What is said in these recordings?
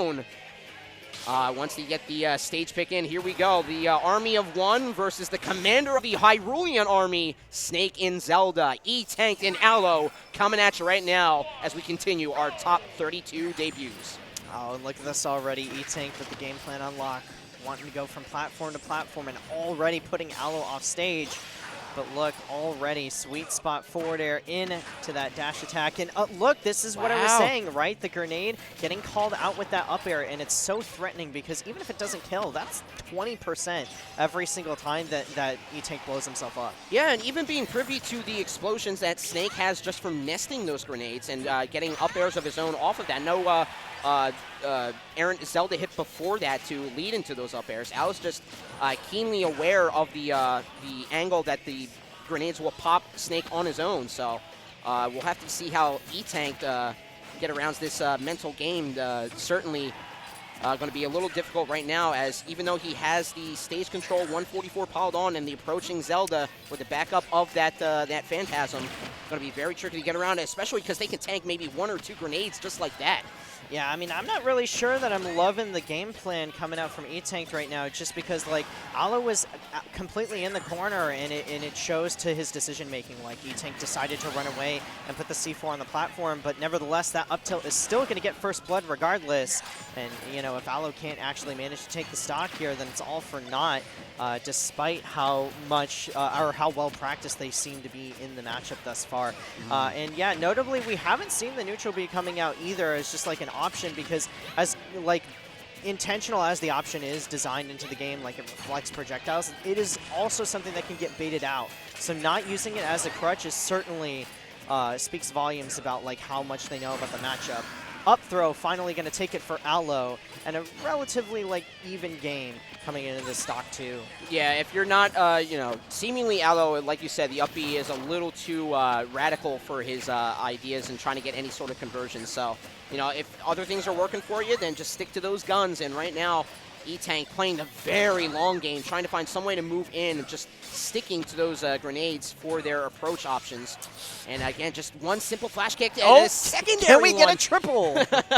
own. Once they get the stage pick in, here we go. The Army of One versus the commander of the Hyrulean Army, Snake in Zelda. Etanked and Aloe coming at you right now as we continue our top 32 debuts. Oh, look at this already. Etanked with the game plan unlock, wanting to go from platform to platform and already putting Aloe off stage. But look, already sweet spot forward air into that dash attack. And look, this is what I was saying, right? The grenade getting called out with that up air, and it's so threatening because even if it doesn't kill, that's 20% every single time that Etanked blows himself up. Yeah, and even being privy to the explosions that Snake has just from nesting those grenades and getting up airs of his own off of that. No Zelda hit before that to lead into those up airs. Aloe's just keenly aware of the angle that the grenades will pop Snake on his own. So we'll have to see how Etanked get around this mental game. Certainly going to be a little difficult right now, as even though he has the stage control 144 piled on and the approaching Zelda with the backup of that Phantasm, going to be very tricky to get around, especially because they can tank maybe 1 or 2 grenades just like that. Yeah, I mean, I'm not really sure that I'm loving the game plan coming out from Etanked right now, just because, like, Aloe was completely in the corner, and it shows to his decision-making. Like, Etanked decided to run away and put the C4 on the platform, but nevertheless, that up tilt is still going to get first blood regardless. And, you know, if Aloe can't actually manage to take the stock here, then it's all for naught, despite how much or how well practiced they seem to be in the matchup thus far. And, yeah, notably, we haven't seen the neutral B coming out either as just, like, an option, because as like intentional as the option is designed into the game, like it reflects projectiles, it is also something that can get baited out. So not using it as a crutch is certainly speaks volumes about like how much they know about the matchup. Up throw finally going to take it for Aloe, and a relatively like even game coming into this stock 2. Yeah, if you're not, you know, seemingly Aloe, like you said, the up B is a little too radical for his ideas and trying to get any sort of conversion. So, you know, if other things are working for you, then just stick to those guns. And right now, Etanked playing the very long game, trying to find some way to move in and just sticking to those grenades for their approach options. And again, just one simple flash kick and a secondary Can we get a triple?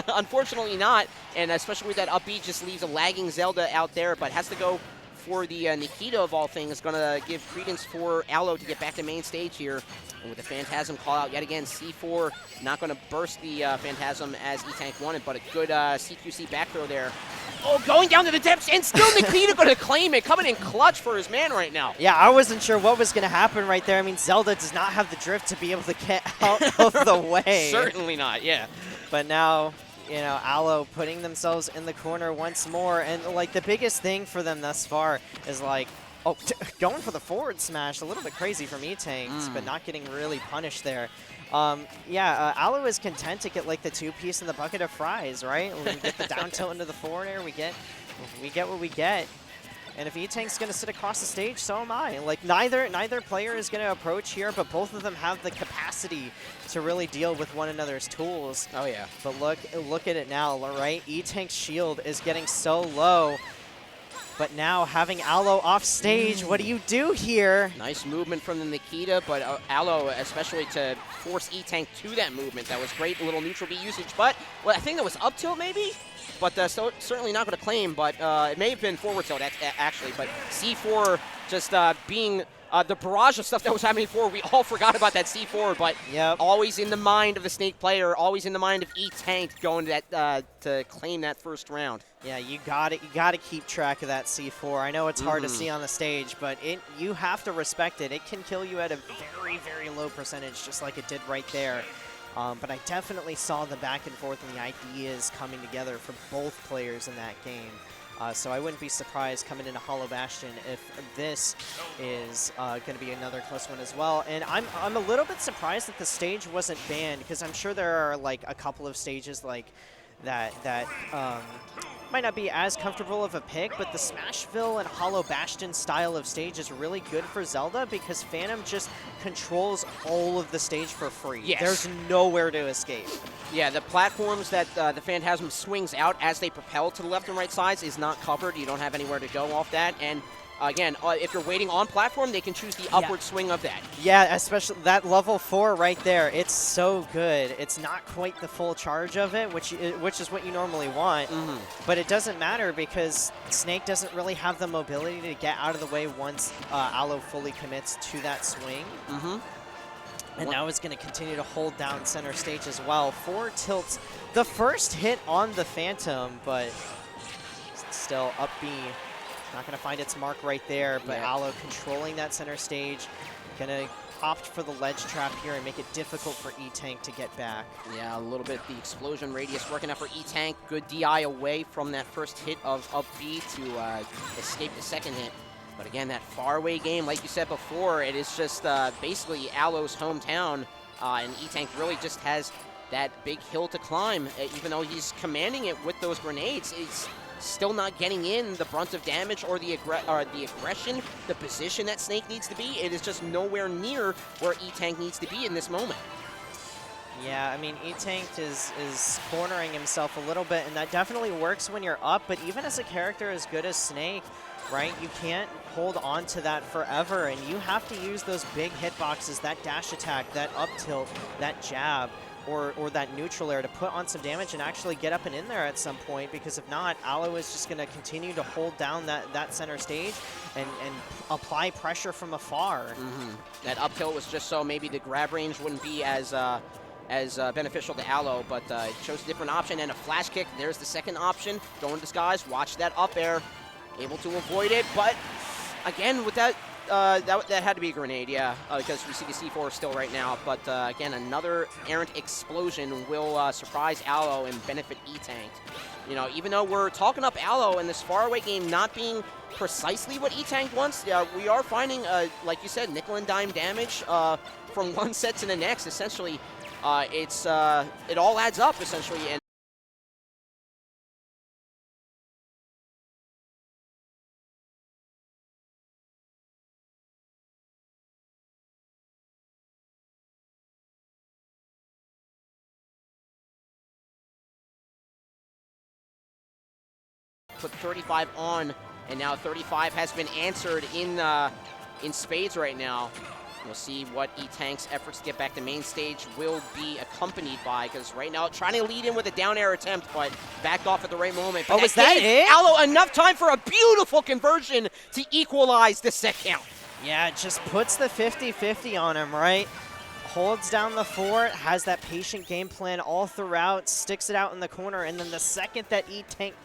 Unfortunately not, and especially with that up B, just leaves a lagging Zelda out there, but has to go for the Nikita of all things. Going to give credence for Aloe to get back to main stage here. And with the Phantasm call out yet again, C4 not going to burst the Phantasm as Etanked wanted, but a good CQC back throw there. Oh, going down to the depths, and still Nikita going to claim it, coming in clutch for his man right now. Yeah, I wasn't sure what was going to happen right there. I mean, Zelda does not have the drift to be able to get out of the way. Certainly not, yeah. But now, you know, Aloe putting themselves in the corner once more, and like the biggest thing for them thus far is like, going for the forward smash, a little bit crazy from Etanked, but not getting really punished there. Aloe is content to get like the 2-piece in the bucket of fries, right? When we get the down tilt into the forward air, we get what we get. And if Etank's going to sit across the stage, so am I. Like neither player is going to approach here, but both of them have the capacity to really deal with one another's tools. Oh yeah. But look at it now, right? Etank's shield is getting so low. But now, having Aloe off stage, what do you do here? Nice movement from the Nikita, but Aloe, especially to force Etanked to that movement. That was great, little neutral B usage, but well, I think that was up tilt maybe? But so certainly not going to claim, but it may have been forward tilt actually. But C4 just being the barrage of stuff that was happening before, we all forgot about that C4, but always in the mind of the Snake player, always in the mind of Etanked going to that to claim that first round. Yeah, you got to keep track of that C4. I know it's hard to see on the stage, but you have to respect it. It can kill you at a very, very low percentage, just like it did right there. But I definitely saw the back and forth and the ideas coming together for both players in that game. So I wouldn't be surprised coming into Hollow Bastion if this is going to be another close one as well. And I'm a little bit surprised that the stage wasn't banned, because I'm sure there are like a couple of stages like that might not be as comfortable of a pick, but the Smashville and Hollow Bastion style of stage is really good for Zelda because Phantom just controls all of the stage for free. Yes. There's nowhere to escape. Yeah, the platforms that the Phantasm swings out as they propel to the left and right sides is not covered. You don't have anywhere to go off that. And Again, if you're waiting on platform, they can choose the upward swing of that. Yeah, especially that level 4 right there. It's so good. It's not quite the full charge of it, which is what you normally want. But it doesn't matter because Snake doesn't really have the mobility to get out of the way once Aloe fully commits to that swing. And now it's going to continue to hold down center stage as well. 4 tilts. The first hit on the Phantom, but still up B. Not going to find its mark right there, but Aloe controlling that center stage. Going to opt for the ledge trap here and make it difficult for Etanked to get back. Yeah, a little bit the explosion radius working out for Etanked. Good DI away from that first hit of up B to escape the second hit. But again, that faraway game, like you said before, it is just basically Aloe's hometown, and Etanked really just has that big hill to climb. Even though he's commanding it with those grenades, it's still not getting in the brunt of damage or the aggression, the position that Snake needs to be. It is just nowhere near where Etanked needs to be in this moment. Yeah, I mean, Etanked is cornering himself a little bit, and that definitely works when you're up, but even as a character as good as Snake, right, you can't hold on to that forever, and you have to use those big hitboxes, that dash attack, that up tilt, that jab, or that neutral air to put on some damage and actually get up and in there at some point, because if not, Aloe is just going to continue to hold down that center stage and apply pressure from afar. That up tilt was just so maybe the grab range wouldn't be as beneficial to Aloe, but it chose a different option, and a flash kick. There's the second option. Go in disguise, watch that up air. Able to avoid it, but again, with that, that had to be a grenade, yeah, because we see the C4 still right now. But again, another errant explosion will surprise Aloe and benefit Etanked. You know, even though we're talking up Aloe in this faraway game not being precisely what Etanked wants, we are finding, like you said, nickel and dime damage from one set to the next. Essentially, it all adds up essentially. And put 35 on, and now 35 has been answered in spades right now. We'll see what Etank's efforts to get back to main stage will be accompanied by, because right now trying to lead in with a down air attempt, but backed off at the right moment. But was that it? Aloe enough time for a beautiful conversion to equalize the set count. Yeah, it just puts the 50-50 on him, right? Holds down the 4, has that patient game plan all throughout, sticks it out in the corner, and then the second that Etanked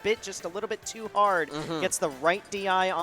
bit just a little bit too hard, gets the right DI on.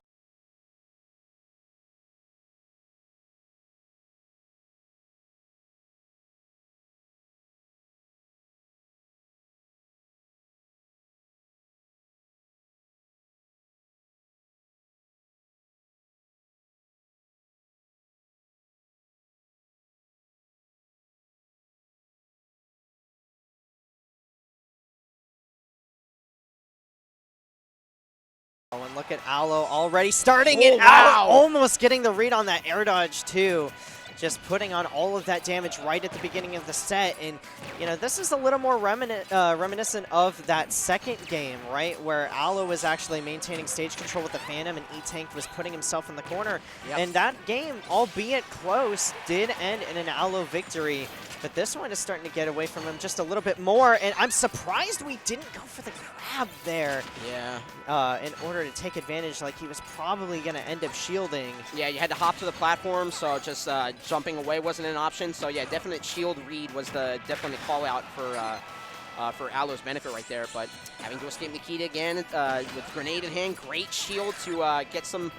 Oh, and look at Aloe already starting it out, almost getting the read on that air dodge too. Just putting on all of that damage right at the beginning of the set. And, you know, this is a little more reminiscent of that second game, right, where Aloe was actually maintaining stage control with the Phantom and Etanked was putting himself in the corner. And that game, albeit close, did end in an Aloe victory. But this one is starting to get away from him just a little bit more, and I'm surprised we didn't go for the grab there. Yeah. In order to take advantage, like he was probably going to end up shielding. Yeah, you had to hop to the platform, so just jumping away wasn't an option. So yeah, definite shield read was the definite call out for Aloe's benefit right there. But having to escape Nikita again with grenade in hand, great shield to get some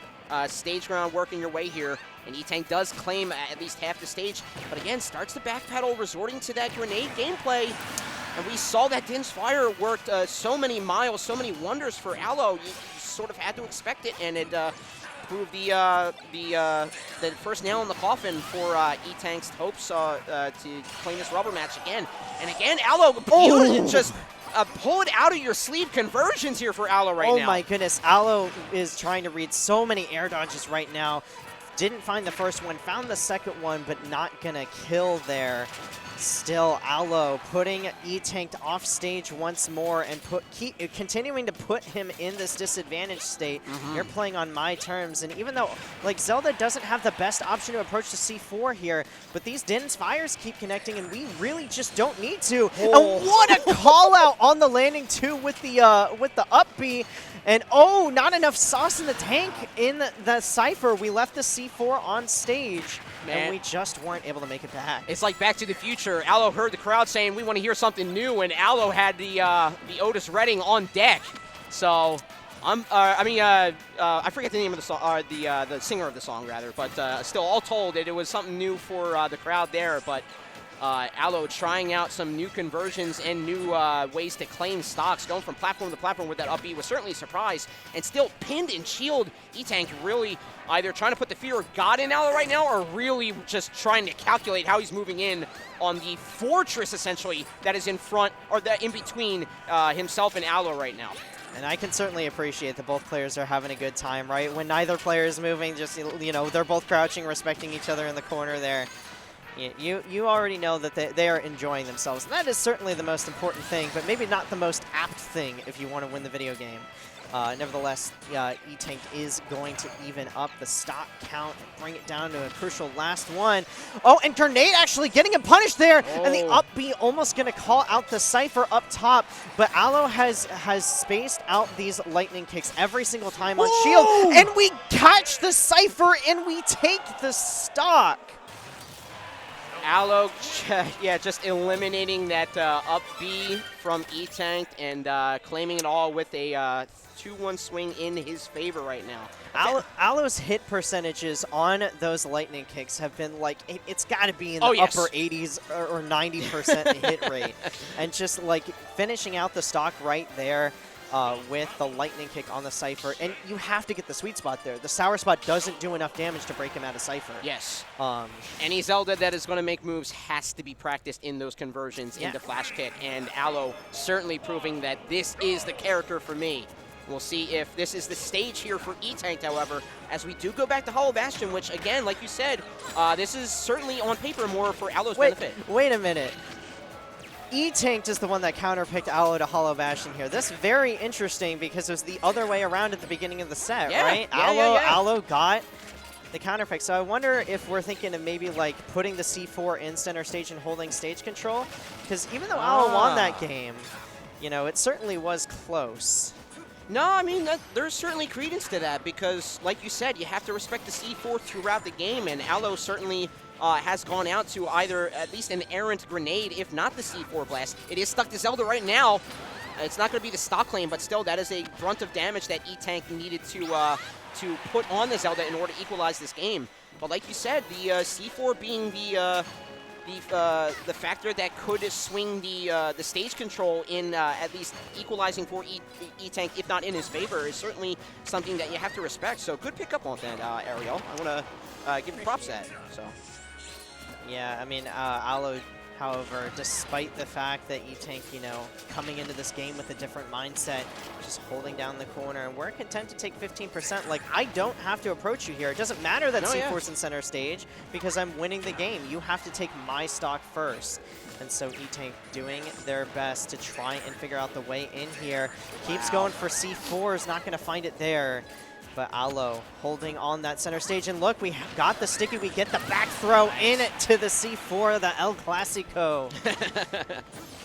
stage ground working your way here. And Etanked does claim at least half the stage, but again, starts to backpedal, resorting to that grenade gameplay. And we saw that Din's Fire worked so many miles, so many wonders for Aloe. You sort of had to expect it, and it proved the first nail in the coffin for Etank's hopes to claim this rubber match again. And again, Aloe just pull it out of your sleeve conversions here for Aloe right now. Oh my goodness, Aloe is trying to read so many air dodges right now. Didn't find the first one, found the second one, but not gonna kill there. Still, Aloe putting Etanked off stage once more and continuing to put him in this disadvantaged state. You're playing on my terms, and even though like Zelda doesn't have the best option to approach to C4 here, but these Din's fires keep connecting, and we really just don't need to. And what a call out on the landing too with the up B. And oh, not enough sauce in the tank in the Cypher. We left the C4 on stage, and we just weren't able to make it back. It's like Back to the Future. Aloe heard the crowd saying, we want to hear something new, and Aloe had the Otis Redding on deck. So, I forget the name of the song, the singer of the song, rather. But still, all told, it was something new for the crowd there. But Aloe trying out some new conversions and new ways to claim stocks, going from platform to platform with that up B was certainly a surprise, and still pinned and shield. Etanked really either trying to put the fear of God in Aloe right now, or really just trying to calculate how he's moving in on the fortress, essentially, that is in front, or that in between himself and Aloe right now. And I can certainly appreciate that both players are having a good time, right? When neither player is moving, just, you know, they're both crouching, respecting each other in the corner there. You already know that they are enjoying themselves. And that is certainly the most important thing, but maybe not the most apt thing if you want to win the video game. Nevertheless, Etanked is going to even up the stock count and bring it down to a crucial last one. Oh, and Grenade actually getting him punished there, and the up B almost going to call out the Cypher up top, but Aloe has spaced out these lightning kicks every single time on shield, and we catch the Cypher and we take the stock. Aloe, yeah, just eliminating that up B from Etanked and claiming it all with a 2-1 swing in his favor right now. Aloe's hit percentages on those lightning kicks have been like, it's got to be in the upper 80s or 90% hit rate. And just like finishing out the stock right there. With the lightning kick on the Cypher, and you have to get the sweet spot there. The sour spot doesn't do enough damage to break him out of Cypher. Yes. Any Zelda that is going to make moves has to be practiced in those conversions into flash kick, and Aloe certainly proving that this is the character for me. We'll see if this is the stage here for Etanked, however, as we do go back to Hollow Bastion, which, again, like you said, this is certainly on paper more for Aloe's benefit. Wait a minute. Etanked is the one that counterpicked Aloe to Hollow Bastion here. This is very interesting because it was the other way around at the beginning of the set, right? Aloe got the counterpick. So I wonder if we're thinking of maybe like putting the C4 in center stage and holding stage control. Because even though Aloe won that game, you know, it certainly was close. No, I mean, there's certainly credence to that because, like you said, you have to respect the C4 throughout the game, and Aloe certainly has gone out to either at least an errant grenade, if not the C4 blast. It is stuck to Zelda right now. It's not going to be the stock claim, but still, that is a brunt of damage that Etanked needed to put on the Zelda in order to equalize this game. But like you said, the C4 being the factor that could swing the stage control in at least equalizing for Etanked, if not in his favor, is certainly something that you have to respect. So good pickup on that, Ariel. I want to give you props to that. So. Yeah, I mean, Aloe, however, despite the fact that Etanked, you know, coming into this game with a different mindset, just holding down the corner, and we're content to take 15%. Like, I don't have to approach you here. It doesn't matter that C4's in center stage because I'm winning the game. You have to take my stock first. And so Etanked doing their best to try and figure out the way in here. Keeps going for C4, is not going to find it there. But Aloe holding on that center stage. And look, we got the sticky. We get the back throw in it to the C4, the El Clasico.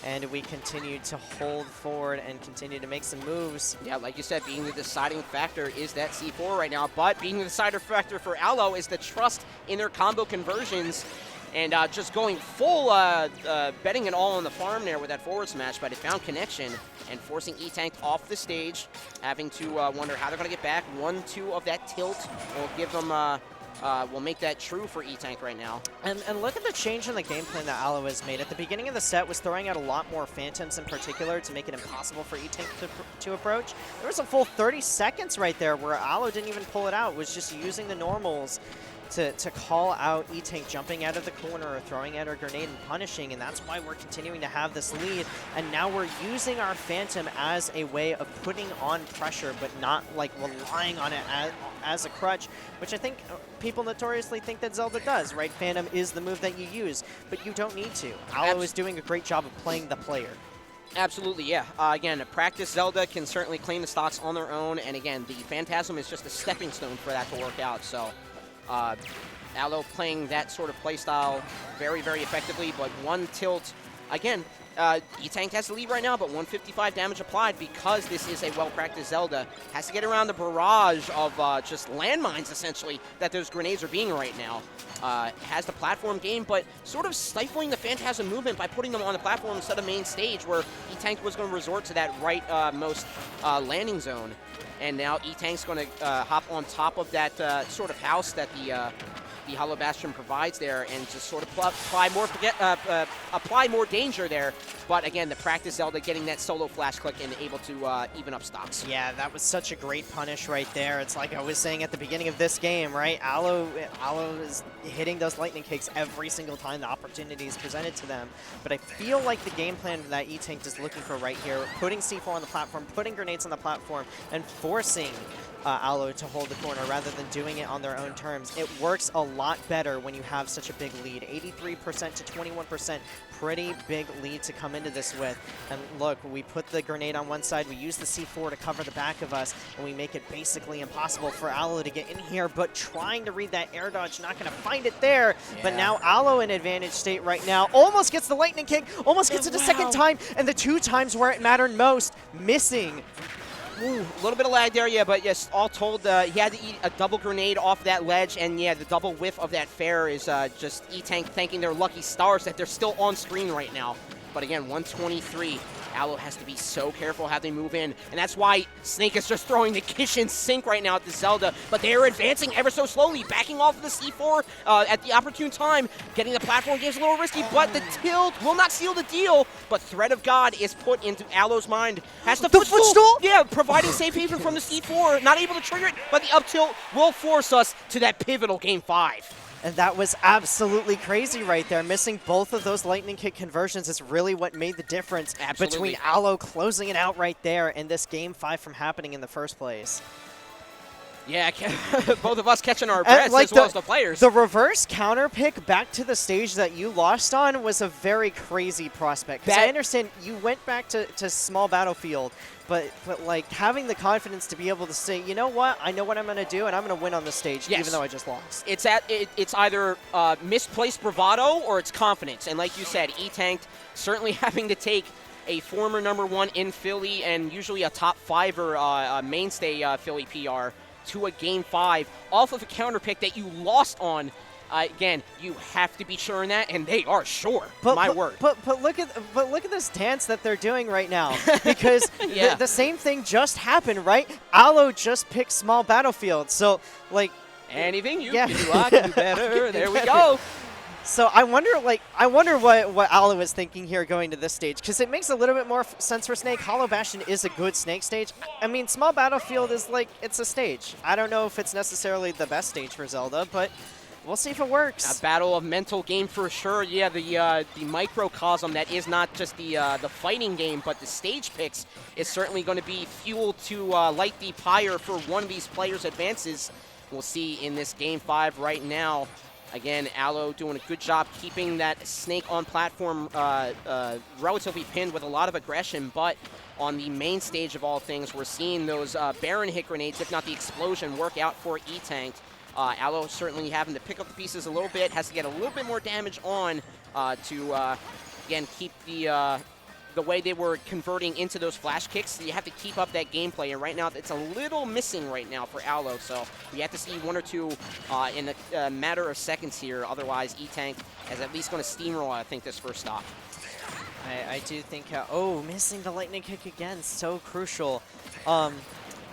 And we continue to hold forward and continue to make some moves. Yeah, like you said, being the deciding factor is that C4 right now. But being the deciding factor for Aloe is the trust in their combo conversions. And just going full, betting it all on the farm there with that forward smash, but it found connection and forcing Etanked off the stage, having to wonder how they're going to get back. 1-2 of that tilt will give them, will make that true for Etanked right now. And look at the change in the game plan that Aloe has made. At the beginning of the set was throwing out a lot more Phantoms in particular to make it impossible for Etanked to approach. There was a full 30 seconds right there where Aloe didn't even pull it out, was just using the normals. to call out Etanked jumping out of the corner or throwing out a grenade and punishing, and that's why we're continuing to have this lead. And now we're using our Phantom as a way of putting on pressure, but not like relying on it as a crutch, which I think people notoriously think that Zelda does, right? Phantom is the move that you use, but you don't need to. Aloe is doing a great job of playing the player. Absolutely, yeah. Again, a practice Zelda can certainly claim the stocks on their own, and again, the Phantasm is just a stepping stone for that to work out. So, Aloe playing that sort of playstyle very, very effectively, but one tilt, again, Etanked has the lead right now, but 155 damage applied because this is a well-practiced Zelda. Has to get around the barrage of just landmines, essentially, that those grenades are being right now. Has the platform game, but sort of stifling the Phantasm movement by putting them on the platform instead of main stage, where Etanked was going to resort to that right-most landing zone. And now Etank's going to hop on top of that sort of house that the Hollow Bastion provides there, and just sort of apply more danger there. But again, the practice Zelda getting that solo flash click and able to even up stocks. Yeah, that was such a great punish right there. It's like I was saying at the beginning of this game, right? Aloe is hitting those lightning kicks every single time the opportunity is presented to them. But I feel like the game plan that Etanked is looking for right here, putting C4 on the platform, putting grenades on the platform, and forcing Aloe to hold the corner rather than doing it on their own terms. It works a lot better when you have such a big lead. 83% to 21%, pretty big lead to come into this with. And look, we put the grenade on one side, we use the C4 to cover the back of us, and we make it basically impossible for Aloe to get in here, but trying to read that air dodge, not going to find it there. Yeah. But now Aloe in advantage state right now, almost gets the lightning kick, almost gets it a second time, and the two times where it mattered most, missing. Ooh, a little bit of lag there, yeah, but yes, all told, he had to eat a double grenade off that ledge, and yeah, the double whiff of that fair is just Etanked thanking their lucky stars that they're still on screen right now. But again, 123. Aloe has to be so careful how they move in, and that's why Snake is just throwing the kitchen sink right now at the Zelda, but they are advancing ever so slowly, backing off of the C4 at the opportune time. Getting the platform game's a little risky, but the tilt will not seal the deal, but Threat of God is put into Aloe's mind. Has the footstool? Yeah, providing safe haven from the C4, not able to trigger it, but the up tilt will force us to that pivotal Game 5. And that was absolutely crazy right there. Missing both of those lightning kick conversions is really what made the difference between Aloe closing it out right there and this Game 5 from happening in the first place. Yeah, both of us catching our breaths like as well as the players. The reverse counter pick back to the stage that you lost on was a very crazy prospect. Because I understand you went back to small battlefield, but like having the confidence to be able to say, you know what, I know what I'm going to do, and I'm going to win on the stage, even though I just lost. It's either misplaced bravado or it's confidence. And like you said, Etanked certainly having to take a former #1 in Philly and usually a top 5 or mainstay Philly PR to a Game 5 off of a counter pick that you lost on. Again, you have to be sure in that, and they are sure. My word. But look at this dance that they're doing right now, because the same thing just happened, right? Aloe just picked small battlefield, so like anything you can do, I can do better. There we go. So I wonder what Aloe is thinking here going to this stage, because it makes a little bit more sense for Snake. Hollow Bastion is a good Snake stage. I mean, small battlefield is like, it's a stage. I don't know if it's necessarily the best stage for Zelda, but we'll see if it works. A battle of mental game for sure. Yeah, the microcosm that is not just the fighting game, but the stage picks is certainly going to be fuel to light the pyre for one of these players' advances. We'll see in this Game 5 right now. Again, Aloe doing a good job keeping that Snake on platform relatively pinned with a lot of aggression, but on the main stage of all things, we're seeing those Baron hit grenades, if not the explosion, work out for Etanked. Aloe certainly having to pick up the pieces a little bit, has to get a little bit more damage on to, again, keep the way they were converting into those flash kicks. You have to keep up that gameplay, and right now it's a little missing right now for Aloe, so we have to see 1 or 2 in a matter of seconds here. Otherwise, Etanked is at least going to steamroll, I think, this first stock. I do think, missing the lightning kick again, so crucial.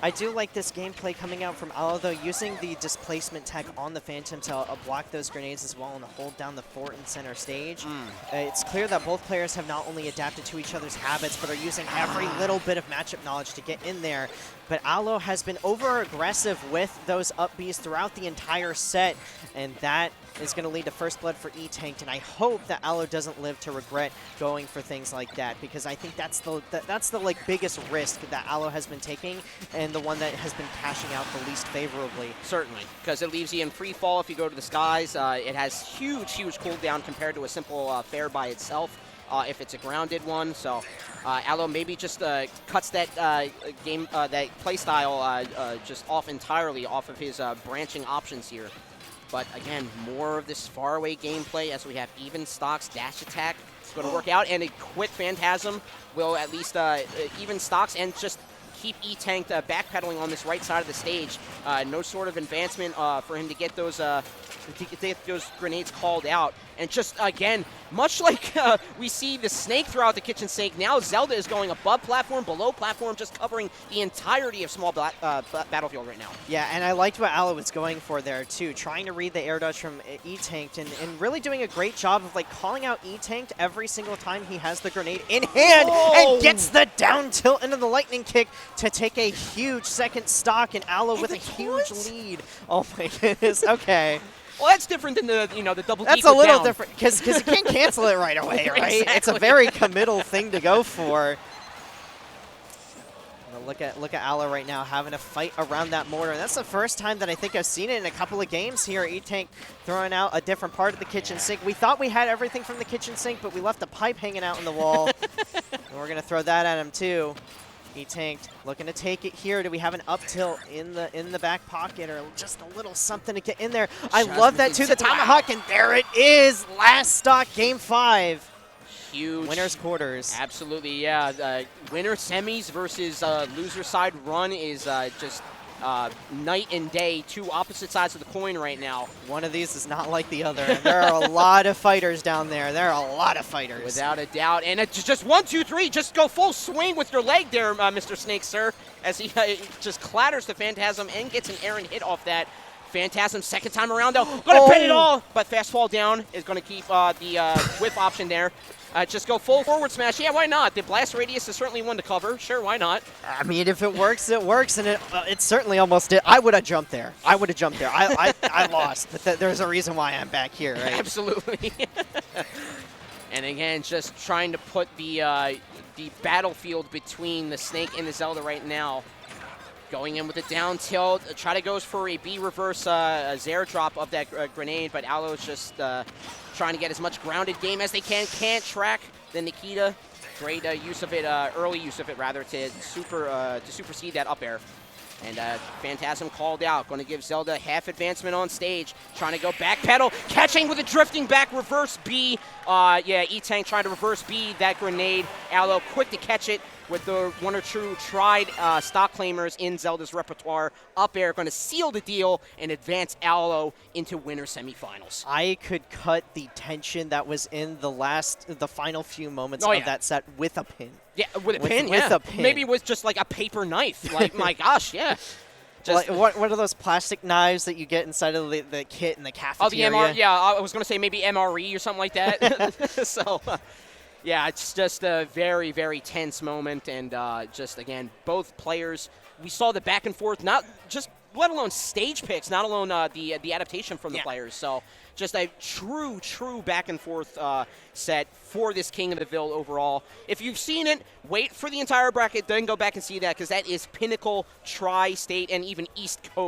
I do like this gameplay coming out from Aloe, though, using the displacement tech on the Phantom to block those grenades as well and hold down the fort in center stage. It's clear that both players have not only adapted to each other's habits, but are using every little bit of matchup knowledge to get in there. But Aloe has been over-aggressive with those up Bs throughout the entire set, and that is going to lead to first blood for Etanked, and I hope that Aloe doesn't live to regret going for things like that, because I think that's the like biggest risk that Aloe has been taking, and the one that has been cashing out the least favorably. Certainly, because it leaves you in free fall if you go to the skies. It has huge cooldown compared to a simple fair by itself. If it's a grounded one, so Aloe maybe just cuts that that playstyle just off entirely off of his branching options here. But again, more of this faraway gameplay as we have even stocks, dash attack. It's going to work out, and a quick Phantasm will at least even stocks and just keep Etanked backpedaling on this right side of the stage. No sort of advancement for him to get those grenades called out. And just, again, much like we see the Snake throw out the kitchen sink, now Zelda is going above platform, below platform, just covering the entirety of small battlefield right now. Yeah, and I liked what Aloe was going for there, too, trying to read the air dodge from Etanked and really doing a great job of, like, calling out Etanked every single time he has the grenade in hand and gets the down tilt into the lightning kick to take a huge second stock, and Aloe with a huge lead. Oh, my goodness. Okay. Well, that's different than the the double. That's a little different because you can't cancel it right away, right? Exactly. It's a very committal thing to go for. Well, look at Aloe right now having a fight around that mortar, and that's the first time that I think I've seen it in a couple of games here. Etanked throwing out a different part of the kitchen sink. We thought we had everything from the kitchen sink, but we left a pipe hanging out in the wall, and we're gonna throw that at him too. Etanked looking to take it here. Do we have an up tilt in the back pocket or just a little something to get in there? I love that too, the tomahawk, and there it is. Last stock, game 5. Huge. Winner's quarters. Absolutely, yeah. Winner semis versus loser side run is just night and day, two opposite sides of the coin right now. One of these is not like the other. There are a lot of fighters down there. There are a lot of fighters. Without a doubt. And it's just 1, 2, 3. Just go full swing with your leg there, Mr. Snake, sir, as he just clatters the Phantasm and gets an errant hit off that. Phantasm second time around, though. Going to pin it all, but fast fall down is going to keep the whip option there. Just go full forward smash. Yeah, why not? The blast radius is certainly one to cover. Sure, why not? I mean, if it works, it works, and it certainly almost did. I would have jumped there. I lost, but there's a reason why I'm back here, right? Absolutely. And again, just trying to put the battlefield between the Snake and the Zelda right now. Going in with a down tilt, try to goes for a B reverse Zare drop of that grenade, but Aloe's just trying to get as much grounded game as they can. Can't track the Nikita. Great use of it, early use of it rather, to supersede that up air. And Phantasm called out, going to give Zelda half advancement on stage, trying to go back pedal, catching with a drifting back reverse B. Yeah, Etanked trying to reverse B that grenade. Aloe quick to catch it with the one or two tried stock claimers in Zelda's repertoire. Up air going to seal the deal and advance Aloe into winner semifinals. I could cut the tension that was in the final few moments of that set with a pin. Yeah, with a pin, yeah. With a pin. Maybe with just like a paper knife. Like, my gosh, yeah. Just what are those plastic knives that you get inside of the kit in the cafeteria? Oh, the MR, yeah, I was going to say maybe MRE or something like that. So, yeah, it's just a very, very tense moment. And just, again, both players, we saw the back and forth, not just, let alone stage picks, not alone the adaptation from the players. So, just a true back and forth set for this King of the Ville overall. If you've seen it, wait for the entire bracket, then go back and see that, because that is Pinnacle, Tri-State, and even East Coast.